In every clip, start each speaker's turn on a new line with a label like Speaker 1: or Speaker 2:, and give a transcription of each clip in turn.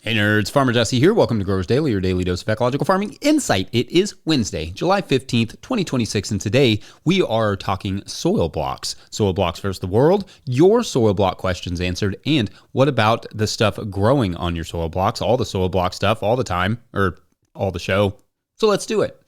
Speaker 1: Hey nerds, Farmer Jesse here. Welcome to Growers Daily, your daily dose of ecological farming insight. It is Wednesday, July 15th, 2026, and today we are talking soil blocks. Soil blocks versus the world, your soil block questions answered, and what about the stuff growing on your soil blocks, all the soil block stuff all the time, or all the show. So let's do it.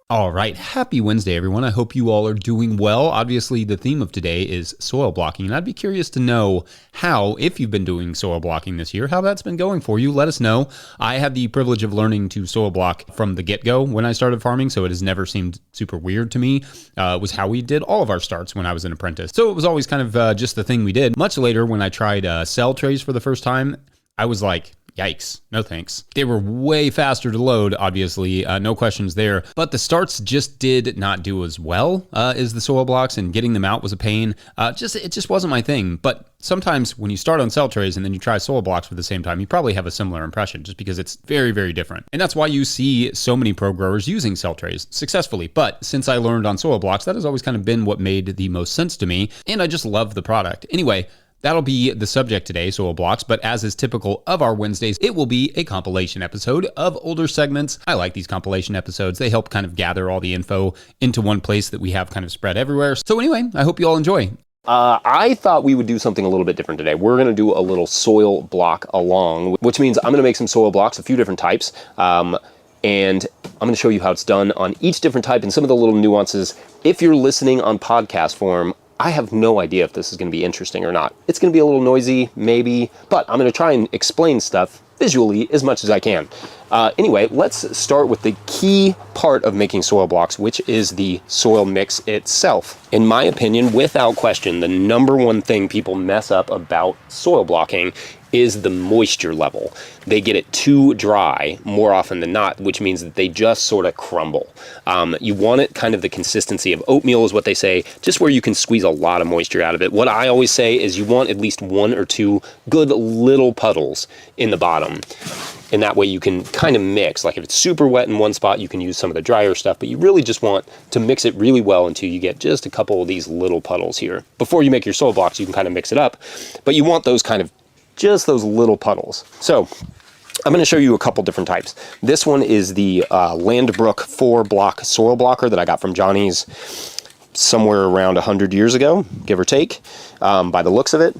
Speaker 1: All right, happy Wednesday, everyone. I hope you all are doing well. Obviously, the theme of today is soil blocking, and I'd be curious to know how, if you've been doing soil blocking this year, how that's been going for you. Let us know. I had the privilege of learning to soil block from the get-go when I started farming, so it has never seemed super weird to me. It was how we did all of our starts when I was an apprentice. So it was always kind of just the thing we did. Much later, when I tried cell trays for the first time, I was like, yikes, no thanks. They were way faster to load, obviously, no questions there, but the starts just did not do as well as the soil blocks, and getting them out was a pain. It just wasn't my thing. But sometimes when you start on cell trays and then you try soil blocks for the same time, you probably have a similar impression just because it's very, very different. And that's why you see so many pro growers using cell trays successfully. But since I learned on soil blocks, that has always kind of been what made the most sense to me, and I just love the product. Anyway, that'll be the subject today, soil blocks, but as is typical of our Wednesdays, it will be a compilation episode of older segments. I like these compilation episodes. They help kind of gather all the info into one place that we have kind of spread everywhere. So anyway, I hope you all enjoy.
Speaker 2: I thought we would do something a little bit different today. We're going to do a little soil block along, which means I'm going to make some soil blocks, a few different types, and I'm going to show you how it's done on each different type and some of the little nuances. If you're listening on podcast form, I have no idea if this is going to be interesting or not. It's going to be a little noisy, maybe, but I'm going to try and explain stuff visually as much as I can. Anyway, let's start with the key part of making soil blocks, which is the soil mix itself. In my opinion, without question, the number one thing people mess up about soil blocking is the moisture level. They get it too dry more often than not, which means that they just sort of crumble. You want it kind of the consistency of oatmeal is what they say, just where you can squeeze a lot of moisture out of it. What I always say is you want at least one or two good little puddles in the bottom. And that way you can kind of mix. Like if it's super wet in one spot, you can use some of the drier stuff, but you really just want to mix it really well until you get just a couple of these little puddles here. Before you make your soil blocks, you can kind of mix it up, but you want those kind of just those little puddles. So I'm going to show you a couple different types. This one is the Lundburg 4-block soil blocker that I got from Johnny's somewhere around 100 years ago, give or take, by the looks of it.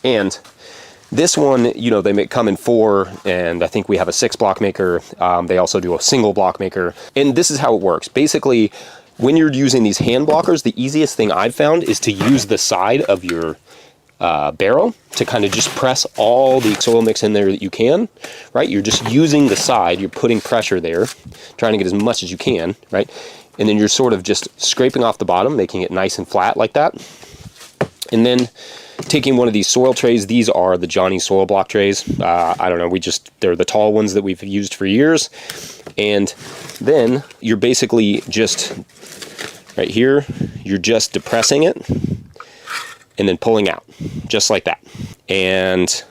Speaker 2: And this one, you know, they come in 4, and I think we have a 6-block maker. They also do a single block maker. And this is how it works. Basically, when you're using these hand blockers, the easiest thing I've found is to use the side of your barrel to kind of just press all the soil mix in there that you can, right? You're just using the side, you're putting pressure there, trying to get as much as you can, right? And then you're sort of just scraping off the bottom, making it nice and flat like that. And then taking one of these soil trays, these are the Johnny soil block trays. I don't know, they're the tall ones that we've used for years. And then you're basically just, right here, you're just depressing it and then pulling out, just like that. And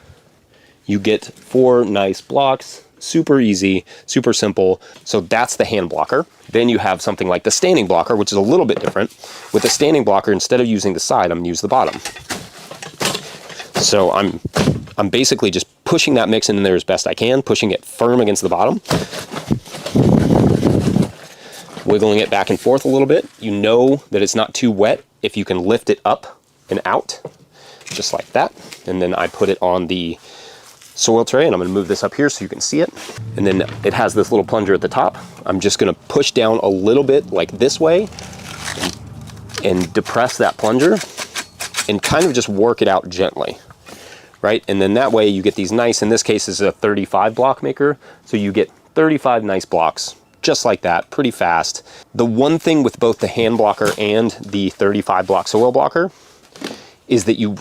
Speaker 2: you get 4 nice blocks, super easy, super simple. So that's the hand blocker. Then you have something like the standing blocker, which is a little bit different. With the standing blocker, instead of using the side, I'm gonna use the bottom. So I'm basically just pushing that mix in there as best I can, pushing it firm against the bottom, wiggling it back and forth a little bit. You know that it's not too wet if you can lift it up and out, just like that. And then I put it on the soil tray, and I'm going to move this up here so you can see it. And then it has this little plunger at the top. I'm just going to push down a little bit like this way and depress that plunger and kind of just work it out gently, right? And then that way you get these nice, in this case is a 35 block maker, so you get 35 nice blocks just like that, pretty fast. The one thing with both the hand blocker and the 35 block soil blocker is that you,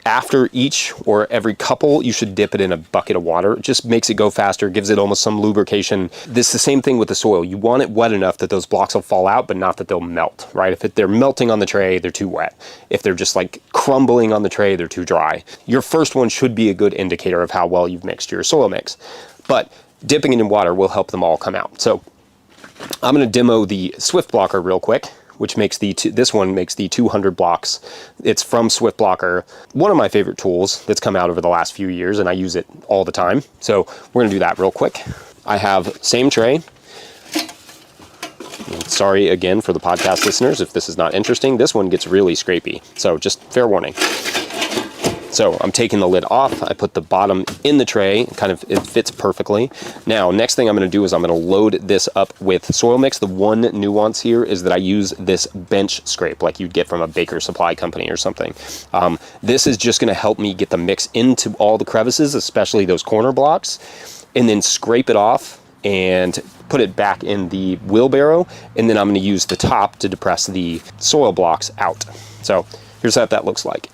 Speaker 2: after each or every couple, you should dip it in a bucket of water. It just makes it go faster, gives it almost some lubrication. This is the same thing with the soil. You want it wet enough that those blocks will fall out, but not that they'll melt, right? If they're melting on the tray, they're too wet. If they're just like crumbling on the tray, they're too dry. Your first one should be a good indicator of how well you've mixed your soil mix. But dipping it in water will help them all come out. So I'm going to demo the Swift Blocker real quick, which makes this one makes the 200 blocks. It's from Swift Blocker, one of my favorite tools that's come out over the last few years, and I use it all the time. So we're going to do that real quick. I have same tray. Sorry again for the podcast listeners if this is not interesting. This one gets really scrapey, so just fair warning. So I'm taking the lid off. I put the bottom in the tray. It fits perfectly. Now, next thing I'm going to do is I'm going to load this up with soil mix. The one nuance here is that I use this bench scrape like you'd get from a Baker Supply company or something. This is just going to help me get the mix into all the crevices, especially those corner blocks, and then scrape it off and put it back in the wheelbarrow. And then I'm going to use the top to depress the soil blocks out. So here's what that looks like.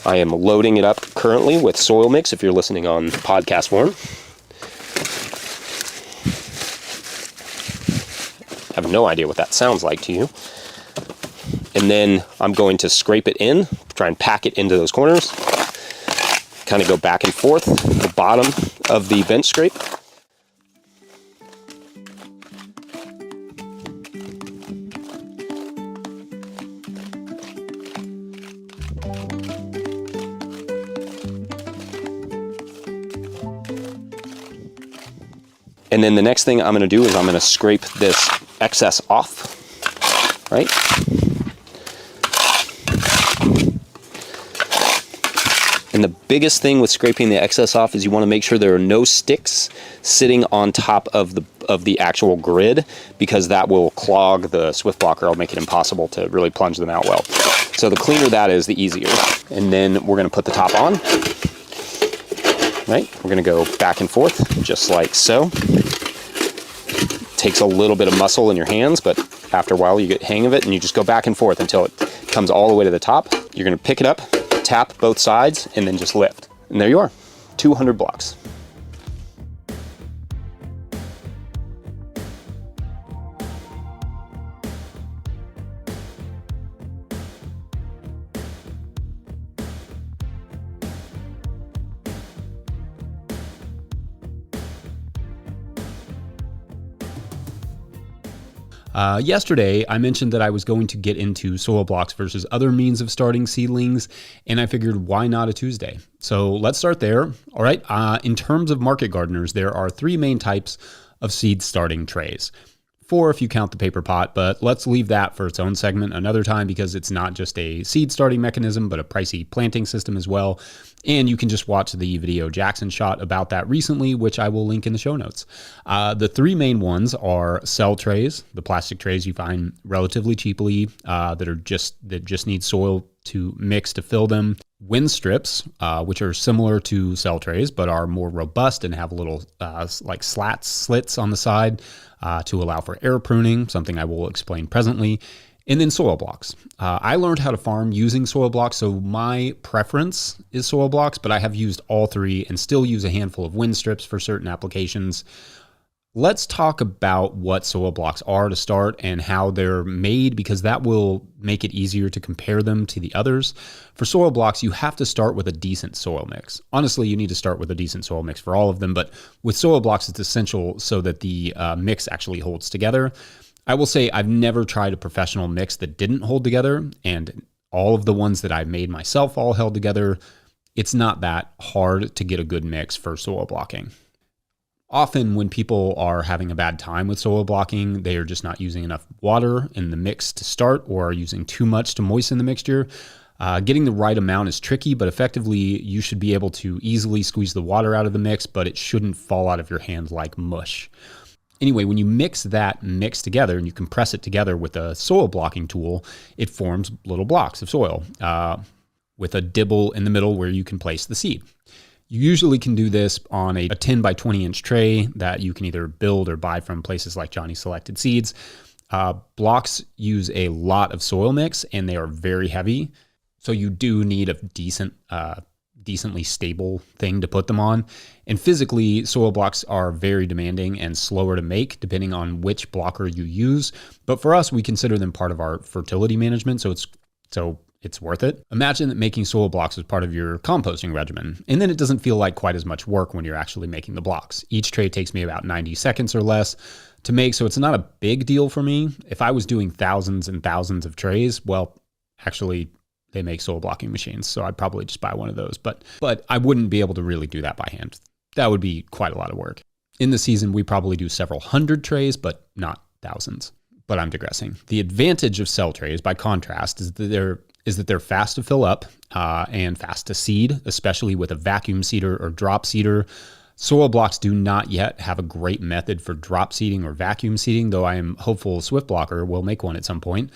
Speaker 2: I am loading it up currently with soil mix if you're listening on podcast form. I have no idea what that sounds like to you. And then I'm going to scrape it in, try and pack it into those corners. Kind of go back and forth the bottom of the bench scrape. And then the next thing I'm going to do is I'm going to scrape this excess off, right? And the biggest thing with scraping the excess off is you want to make sure there are no sticks sitting on top of the actual grid, because that will clog the Swift Blocker. It'll make it impossible to really plunge them out well. So the cleaner that is, the easier. And then we're going to put the top on. Right? We're going to go back and forth just like so. Takes a little bit of muscle in your hands, but after a while you get the hang of it, and you just go back and forth until it comes all the way to the top. You're going to pick it up, tap both sides, and then just lift. And there you are, 200 blocks.
Speaker 1: Yesterday, I mentioned that I was going to get into soil blocks versus other means of starting seedlings, and I figured, why not a Tuesday? So let's start there. All right. In terms of market gardeners, there are three main types of seed starting trays. 4 if you count the paper pot, but let's leave that for its own segment another time, because it's not just a seed starting mechanism, but a pricey planting system as well. And you can just watch the video Jackson shot about that recently, which I will link in the show notes. The 3 main ones are cell trays, the plastic trays you find relatively cheaply that just need soil to mix to fill them. Wind strips, which are similar to cell trays, but are more robust and have little like slits on the side to allow for air pruning, something I will explain presently. And then soil blocks. I learned how to farm using soil blocks, so my preference is soil blocks, but I have used all 3 and still use a handful of wind strips for certain applications. Let's talk about what soil blocks are to start and how they're made, because that will make it easier to compare them to the others. For soil blocks, you have to start with a decent soil mix. Honestly, you need to start with a decent soil mix for all of them, but with soil blocks, it's essential so that the mix actually holds together. I will say I've never tried a professional mix that didn't hold together, and all of the ones that I made myself all held together. It's not that hard to get a good mix for soil blocking. Often when people are having a bad time with soil blocking, they are just not using enough water in the mix to start, or are using too much to moisten the mixture. Getting the right amount is tricky, but effectively you should be able to easily squeeze the water out of the mix, but it shouldn't fall out of your hand like mush. Anyway, when you mix that mix together and you compress it together with a soil blocking tool, it forms little blocks of soil with a dibble in the middle where you can place the seed. You usually can do this on a 10 by 20 inch tray that you can either build or buy from places like Johnny Selected Seeds. Blocks use a lot of soil mix and they are very heavy. So you do need a decently stable thing to put them on. And physically, soil blocks are very demanding and slower to make depending on which blocker you use. But for us, we consider them part of our fertility management. So it's worth it. Imagine that making soil blocks is part of your composting regimen, and then it doesn't feel like quite as much work when you're actually making the blocks. Each tray takes me about 90 seconds or less to make, so it's not a big deal for me. If I was doing thousands and thousands of trays, well, actually, they make soil blocking machines, so I'd probably just buy one of those. But I wouldn't be able to really do that by hand. That would be quite a lot of work. In the season, we probably do several hundred trays, but not thousands. But I'm digressing. The advantage of cell trays, by contrast, is that they're fast to fill up and fast to seed, especially with a vacuum seeder or drop seeder. Soil blocks do not yet have a great method for drop seeding or vacuum seeding, though I am hopeful Swift Blocker will make one at some point.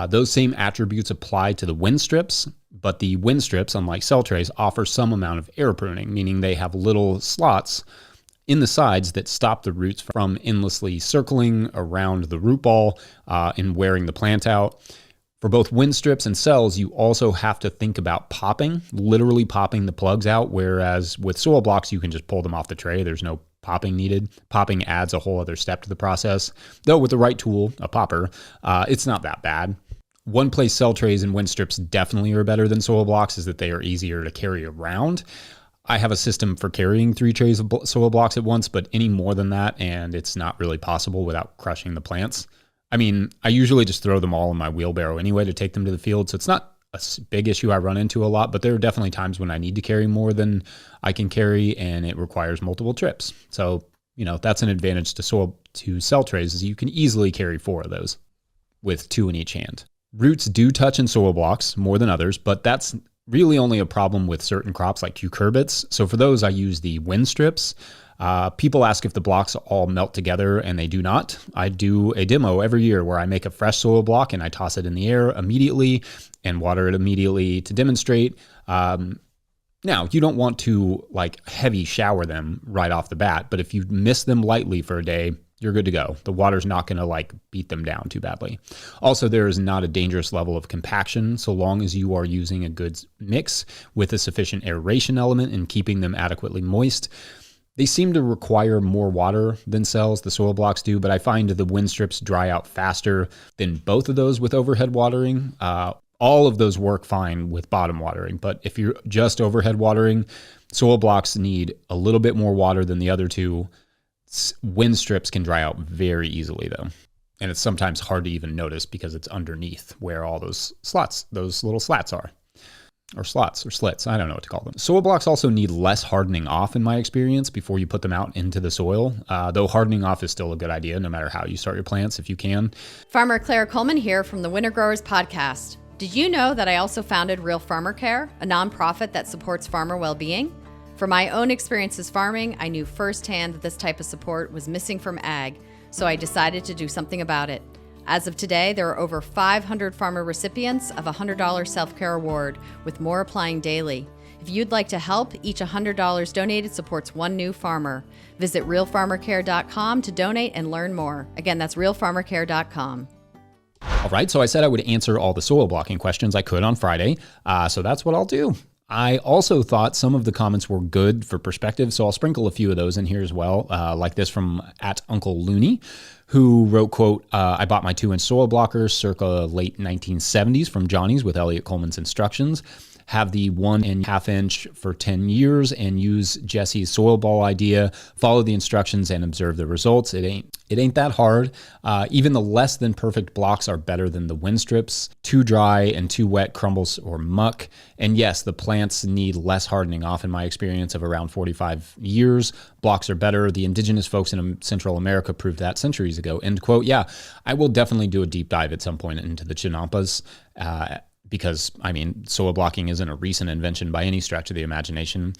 Speaker 1: Those same attributes apply to the wind strips, but the wind strips, unlike cell trays, offer some amount of air pruning, meaning they have little slots in the sides that stop the roots from endlessly circling around the root ball and wearing the plant out. For both wind strips and cells, you also have to think about popping, literally popping the plugs out, whereas with soil blocks, you can just pull them off the tray. There's no popping needed. Popping adds a whole other step to the process. Though with the right tool, a popper, it's not that bad. One place cell trays and wind strips definitely are better than soil blocks is that they are easier to carry around. I have a system for carrying 3 trays of soil blocks at once, but any more than that, and it's not really possible without crushing the plants. I mean, I usually just throw them all in my wheelbarrow anyway to take them to the field, so it's not a big issue I run into a lot, but there are definitely times when I need to carry more than I can carry, and it requires multiple trips. So, that's an advantage to cell trays, is you can easily carry 4 of those with 2 in each hand. Roots do touch in soil blocks more than others, but that's really only a problem with certain crops like cucurbits. So for those, I use the wind strips. People ask if the blocks all melt together, and they do not. I do a demo every year where I make a fresh soil block and I toss it in the air immediately and water it immediately to demonstrate. Now, you don't want to heavy shower them right off the bat, but if you miss them lightly for a day, you're good to go. The water's not going to beat them down too badly. Also, there is not a dangerous level of compaction so long as you are using a good mix with a sufficient aeration element and keeping them adequately moist. They seem to require more water than cells, the soil blocks do, but I find the wind strips dry out faster than both of those with overhead watering. All of those work fine with bottom watering, but if you're just overhead watering, soil blocks need a little bit more water than the other two. Wind strips can dry out very easily though, and it's sometimes hard to even notice because it's underneath where all those little slats are. Or slots or slits, I don't know what to call them. Soil blocks also need less hardening off in my experience before you put them out into the soil, though hardening off is still a good idea no matter how you start your plants if you can.
Speaker 3: Farmer Claire Coleman here from the Winter Growers Podcast. Did you know that I also founded Real Farmer Care, a nonprofit that supports farmer well-being? From my own experiences farming, I knew firsthand that this type of support was missing from ag, so I decided to do something about it. As of today, there are over 500 farmer recipients of a $100 self-care award, with more applying daily. If you'd like to help, each $100 donated supports one new farmer. Visit realfarmercare.com to donate and learn more. Again, that's realfarmercare.com.
Speaker 1: All right, so I said I would answer all the soil blocking questions I could on Friday, so that's what I'll do. I also thought some of the comments were good for perspective, so I'll sprinkle a few of those in here as well, like this from @UncleLooney, who wrote, quote, I bought my 2-inch soil blocker circa late 1970s from Johnny's with Elliot Coleman's instructions. Have the 1.5 inch for 10 years and use Jesse's soil ball idea, follow the instructions and observe the results. It ain't that hard. Even the less than perfect blocks are better than the wind strips. Too dry and too wet crumbles or muck. And yes, the plants need less hardening off in my experience of around 45 years. Blocks are better. The indigenous folks in Central America proved that centuries ago. End quote. Yeah, I will definitely do a deep dive at some point into the Chinampas. Because, soil blocking isn't a recent invention by any stretch of the imagination.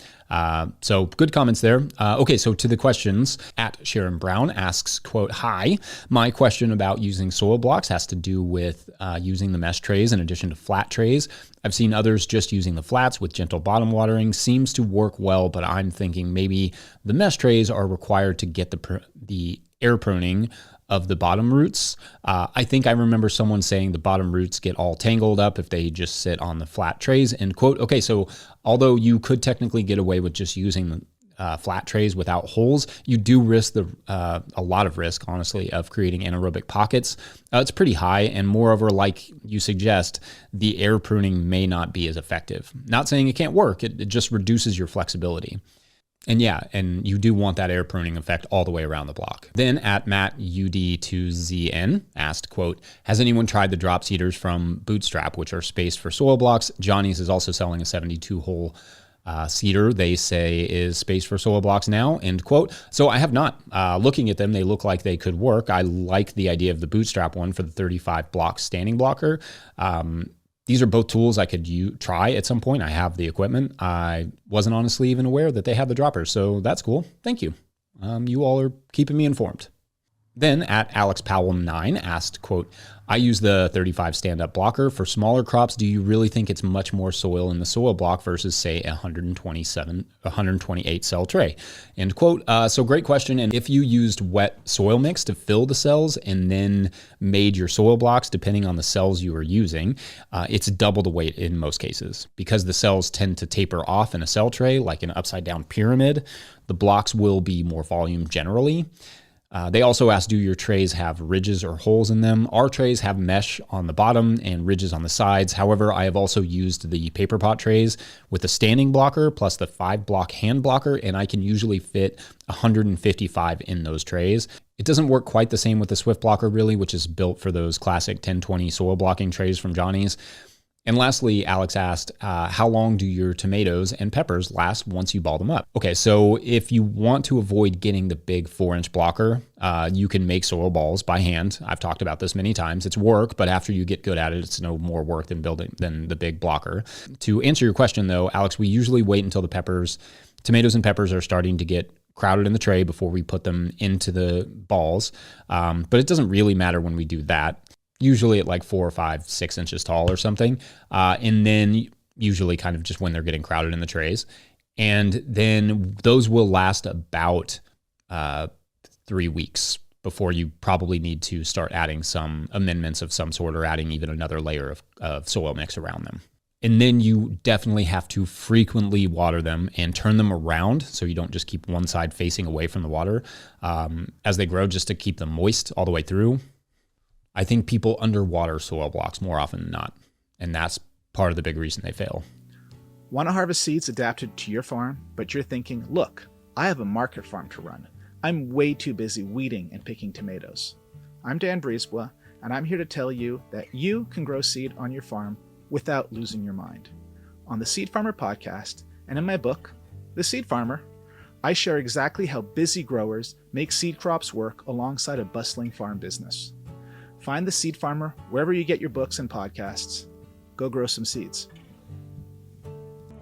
Speaker 1: So good comments there. Okay, so to the questions. @Sharon Brown asks, quote, hi, my question about using soil blocks has to do with using the mesh trays in addition to flat trays. I've seen others just using the flats with gentle bottom watering. Seems to work well, but I'm thinking maybe the mesh trays are required to get the air pruning of the bottom roots. I think I remember someone saying the bottom roots get all tangled up if they just sit on the flat trays, end quote. Okay, so although you could technically get away with just using flat trays without holes, you do risk a lot of risk, honestly, of creating anaerobic pockets. It's pretty high, and moreover, like you suggest, the air pruning may not be as effective. Not saying it can't work, it just reduces your flexibility. And you do want that air pruning effect all the way around the block. Then at Matt UD2ZN asked, quote, has anyone tried the drop seeders from Bootstrap, which are spaced for soil blocks? Johnny's is also selling a 72-hole seeder they say is spaced for soil blocks now, end quote. So I have not. Looking at them, they look like they could work. I like the idea of the Bootstrap one for the 35 block standing blocker. These are both tools I could try at some point. I have the equipment. I wasn't honestly even aware that they had the droppers, so that's cool. Thank you. You all are keeping me informed. Then at Alex Powell 9 asked, quote, I use the 35 stand-up blocker for smaller crops. Do you really think it's much more soil in the soil block versus, say, a 128 cell tray? End quote. So great question. And if you used wet soil mix to fill the cells and then made your soil blocks, depending on the cells you were using, it's double the weight in most cases. Because the cells tend to taper off in a cell tray, like an upside-down pyramid, the blocks will be more volume generally. They also asked, do your trays have ridges or holes in them? Our trays have mesh on the bottom and ridges on the sides. However, I have also used the paper pot trays with the standing blocker plus the 5-block hand blocker, and I can usually fit 155 in those trays. It doesn't work quite the same with the Swift blocker, really, which is built for those classic 1020 soil blocking trays from Johnny's. And lastly, Alex asked, how long do your tomatoes and peppers last once you ball them up? Okay, so if you want to avoid getting the big 4-inch blocker, you can make soil balls by hand. I've talked about this many times. It's work, but after you get good at it, it's no more work than the big blocker. To answer your question, though, Alex, we usually wait until the tomatoes and peppers are starting to get crowded in the tray before we put them into the balls. But it doesn't really matter when we do that. Usually at like 4 or 5, 6 inches tall or something. And then usually kind of just when they're getting crowded in the trays. And then those will last about 3 weeks before you probably need to start adding some amendments of some sort or adding even another layer of soil mix around them. And then you definitely have to frequently water them and turn them around so you don't just keep one side facing away from the water as they grow, just to keep them moist all the way through. I think people underwater soil blocks more often than not, and that's part of the big reason they fail.
Speaker 4: Want to harvest seeds adapted to your farm, but you're thinking, look, I have a market farm to run. I'm way too busy weeding and picking tomatoes. I'm Dan Briesbla, and I'm here to tell you that you can grow seed on your farm without losing your mind. On the Seed Farmer podcast, and in my book, The Seed Farmer, I share exactly how busy growers make seed crops work alongside a bustling farm business. Find The Seed Farmer wherever you get your books and podcasts. Go grow some seeds.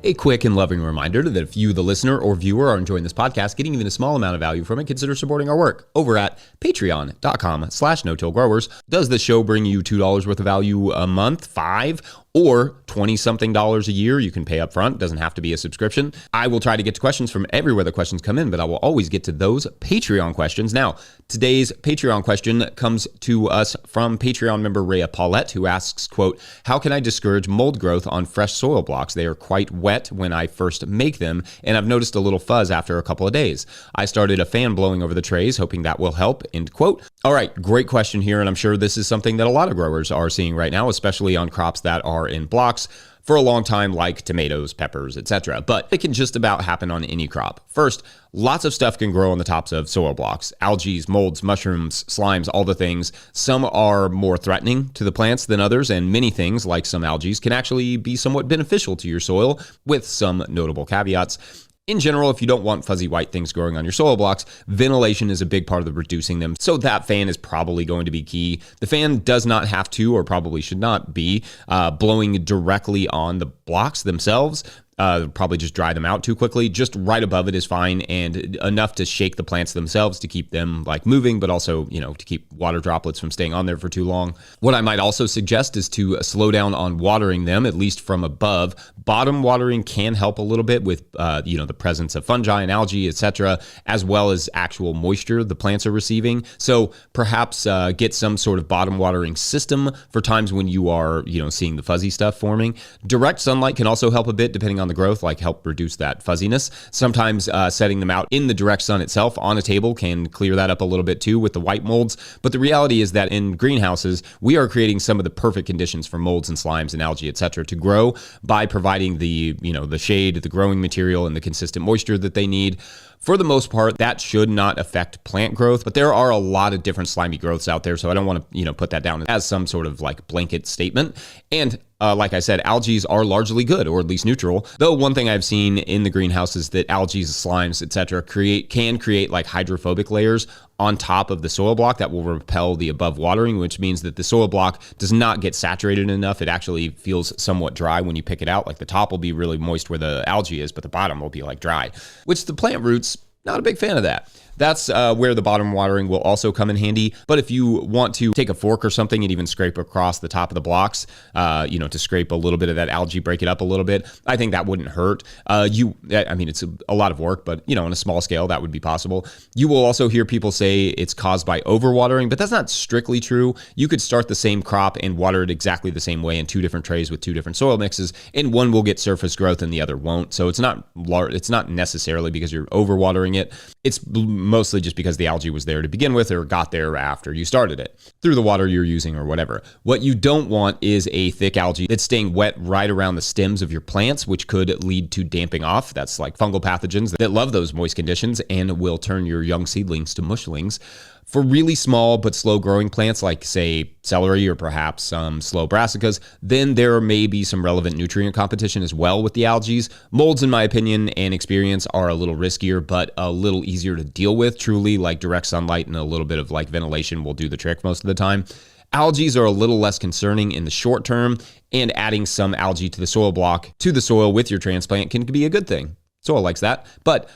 Speaker 2: A quick and loving reminder that if you, the listener or viewer, are enjoying this podcast, getting even a small amount of value from it, consider supporting our work over at patreon.com/no-till-growers. Does the show bring you $2 worth of value a month, 5, or $20-something a year? You can pay up front. Doesn't have to be a subscription. I will try to get to questions from everywhere the questions come in, but I will always get to those Patreon questions. Now, today's Patreon question comes to us from Patreon member Rhea Paulette, who asks, quote, how can I discourage mold growth on fresh soil blocks? They are quite wet when I first make them, and I've noticed a little fuzz after a couple of days. I started a fan blowing over the trays, hoping that will help, end quote. All right, great question here, and I'm sure this is something that a lot of growers are seeing right now, especially on crops that are in blocks for a long time, like tomatoes, peppers, etc. But it can just about happen on any crop. First, lots of stuff can grow on the tops of soil blocks. Algae, molds, mushrooms, slimes, all the things. Some are more threatening to the plants than others, and many things, like some algae, can actually be somewhat beneficial to your soil, with some notable caveats. In general, if you don't want fuzzy white things growing on your soil blocks, ventilation is a big part of reducing them, so that fan is probably going to be key. The fan does not have to, or probably should not be, blowing directly on the blocks themselves. Probably just dry them out too quickly. Just right above it is fine, and enough to shake the plants themselves to keep them like moving, but also, to keep water droplets from staying on there for too long. What I might also suggest is to slow down on watering them, at least from above. Bottom watering can help a little bit with, the presence of fungi and algae, etc., as well as actual moisture the plants are receiving. So perhaps get some sort of bottom watering system for times when you are, seeing the fuzzy stuff forming. Direct sunlight can also help a bit, depending on
Speaker 1: the growth, like help reduce that fuzziness. Sometimes setting them out in the direct sun itself on a table can clear that up a little bit too with the white molds. But the reality is that in greenhouses, we are creating some of the perfect conditions for molds and slimes and algae, etc., to grow by providing the shade, the growing material, and the consistent moisture that they need. For the most part, that should not affect plant growth, but there are a lot of different slimy growths out there, so I don't want to, put that down as some sort of like blanket statement. And like I said, algae are largely good, or at least neutral. Though one thing I've seen in the greenhouse is that algae, slimes, etc., can create like hydrophobic layers on top of the soil block that will repel the above watering, which means that the soil block does not get saturated enough. It actually feels somewhat dry when you pick it out. Like the top will be really moist where the algae is, but the bottom will be like dry, which the plant roots, not a big fan of that. That's where the bottom watering will also come in handy. But if you want to take a fork or something and even scrape across the top of the blocks, to scrape a little bit of that algae, break it up a little bit, I think that wouldn't hurt. It's a lot of work, but on a small scale, that would be possible. You will also hear people say it's caused by overwatering, but that's not strictly true. You could start the same crop and water it exactly the same way in 2 different trays with 2 different soil mixes, and one will get surface growth and the other won't. So it's not necessarily because you're overwatering it. It's mostly just because the algae was there to begin with or got there after you started it through the water you're using or whatever. What you don't want is a thick algae that's staying wet right around the stems of your plants, which could lead to damping off. That's like fungal pathogens that love those moist conditions and will turn your young seedlings to mushlings. For really small but slow growing plants like, say, celery or perhaps some slow brassicas, then there may be some relevant nutrient competition as well with the algae. Molds, in my opinion and experience, are a little riskier but a little easier to deal with. Truly, like direct sunlight and a little bit of like ventilation will do the trick most of the time. Algae are a little less concerning in the short term, and adding some algae to the soil block to the soil with your transplant can be a good thing. Soil likes that. But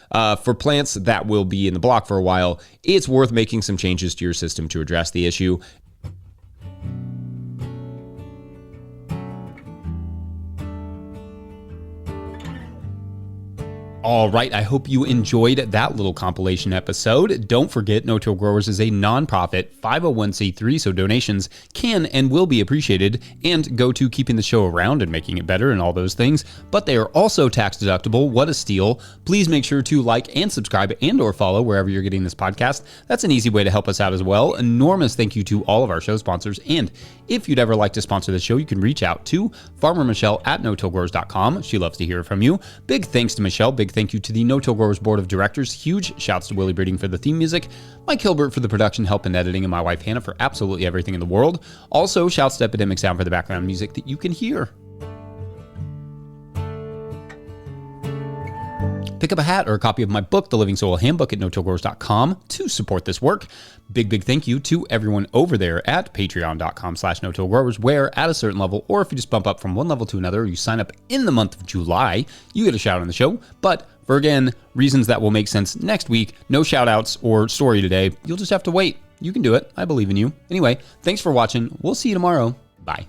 Speaker 1: for plants that will be in the block for a while, it's worth making some changes to your system to address the issue. All right, I hope you enjoyed that little compilation episode. Don't forget, No Till Growers is a nonprofit 501c3, so donations can and will be appreciated and go to keeping the show around and making it better and all those things. But they are also tax deductible. What a steal. Please make sure to like and subscribe and or follow wherever you're getting this podcast. That's an easy way to help us out as well. Enormous thank you to all of our show sponsors. And if you'd ever like to sponsor the show, you can reach out to Farmer Michelle at notillgrowers.com. She loves to hear from you. Big thanks to Michelle. Big thank you to the No Till Growers Board of Directors. Huge shouts to Willie Breeding for the theme music, Mike Hilbert for the production help and editing, and my wife Hannah for absolutely everything in the world. Also, shouts to Epidemic Sound for the background music that you can hear. Pick up a hat or a copy of my book, The Living Soil Handbook, at notillgrowers.com to support this work. Big thank you to everyone over there at patreon.com/notillgrowers, where at a certain level, or if you just bump up from one level to another, or you sign up in the month of July, you get a shout out on the show. But for, again, reasons that will make sense next week, no shout outs or story today. You'll just have to wait. You can do it. I believe in you. Anyway, thanks for watching. We'll see you tomorrow. Bye.